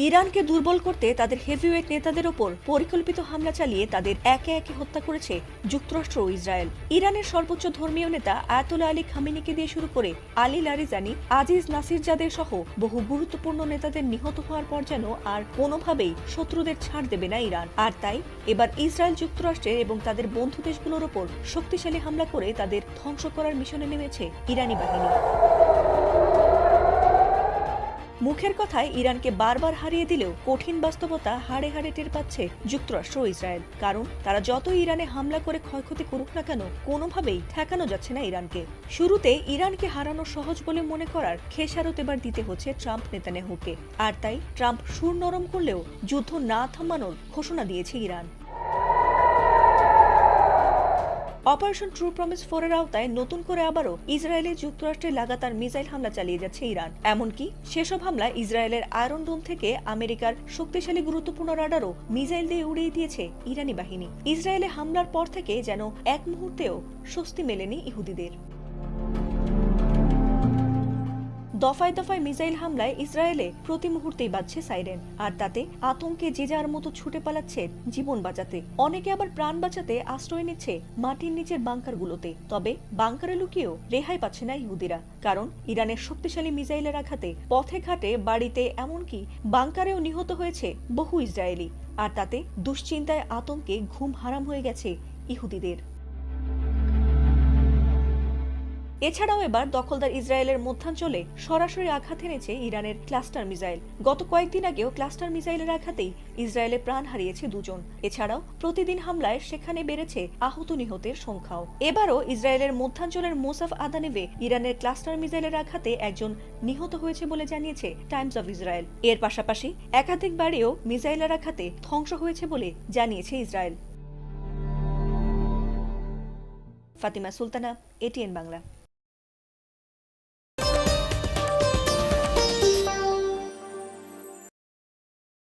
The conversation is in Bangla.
ইরানকে দুর্বল করতে তাদের হেভিওয়েট নেতাদের ওপর পরিকল্পিত হামলা চালিয়ে তাদের একে একে হত্যা করেছে যুক্তরাষ্ট্র ও ইসরায়েল। ইরানের সর্বোচ্চ ধর্মীয় নেতা আয়াতুল্লাহ আলী খামেনিকে দিয়ে শুরু করে আলী লারিজানি, আজিজ নাসিরজাদে সহ বহু গুরুত্বপূর্ণ নেতাদের নিহত হওয়ার পর যেন আর কোনোভাবেই শত্রুদের ছাড় দেবে না ইরান। আর তাই এবার ইসরায়েল যুক্তরাষ্ট্রের এবং তাদের বন্ধু দেশগুলোর ওপর শক্তিশালী হামলা করে তাদের ধ্বংস করার মিশনে নেমেছে ইরানি বাহিনী। মুখের কথায় ইরানকে বারবার হারিয়ে দিলেও কঠিন বাস্তবতা হাড়ে হাড়ে টের পাচ্ছে যুক্তরাষ্ট্র ও ইসরায়েল। কারণ তারা যত ইরানে হামলা করে ক্ষয়ক্ষতি করুক না কেন, কোনোভাবেই ঠেকানো যাচ্ছে না ইরানকে। শুরুতে ইরানকে হারানো সহজ বলে মনে করার খেসারত এবার দিতে হচ্ছে ট্রাম্প নেতানিয়াহুকে। আর তাই ট্রাম্প সুর নরম করলেও যুদ্ধ না থামানোর ঘোষণা দিয়েছে ইরান। অপারেশন ট্রু প্রমিস 4 এর আওতায় নতুন করে আবারও ইসরায়েলে যুক্তরাষ্ট্রে লাগাতার মিসাইল হামলা চালিয়ে যাচ্ছে ইরান। এমনকি সেসব হামলা ইসরায়েলের আয়রন ডোম থেকে আমেরিকার শক্তিশালী গুরুত্বপূর্ণ রাডারও মিসাইল দিয়ে উড়িয়ে দিয়েছে ইরানি বাহিনী। ইসরায়েলে হামলার পর থেকে যেন এক মুহূর্তেও স্বস্তি মেলেনি ইহুদিদের। দফায় দফায় মিসাইল হামলায় ইসরায়েলে প্রতি মুহূর্তেই বাজছে সাইরেন, আর তাতে আতঙ্কে যে যার মতো ছুটে পালাচ্ছে জীবন বাঁচাতে। অনেকে আবার প্রাণ বাঁচাতে আশ্রয় নিচ্ছে মাটির নিচের বাংকারগুলোতে। তবে বাংকারে লুকিয়েও রেহাই পাচ্ছে না ইহুদিরা, কারণ ইরানের শক্তিশালী মিসাইলের আঘাতে পথে ঘাটে, বাড়িতে, এমনকি বাংকারেও নিহত হয়েছে বহু ইসরায়েলি। আর তাতে দুশ্চিন্তায় আতঙ্কে ঘুম হারাম হয়ে গেছে ইহুদিদের। এছাড়াও এবার দখলদার ইসরায়েলের মধ্যাঞ্চলে সরাসরি আঘাত এনেছে ইরানের ক্লাস্টার মিসাইল। গত কয়েকদিন আগেও ক্লাস্টার মিসাইলের আঘাতেই ইসরায়েলে প্রাণ হারিয়েছে 2 জন। এছাড়াও প্রতিদিন হামলায় সেখানে বেড়েছে আহত নিহতের সংখ্যাও। এবারও ইসরায়েলের মধ্যাঞ্চলের মোসাফ আদানেভে ইরানের ক্লাস্টার মিসাইলের আঘাতে একজন নিহত হয়েছে বলে জানিয়েছে টাইমস অফ ইসরায়েল। এর পাশাপাশি একাধিক বাড়িও মিসাইলের আঘাতে ধ্বংস হয়েছে বলে জানিয়েছে ইসরায়েল। ফাতিমা সুলতানা, এটিএন বাংলা।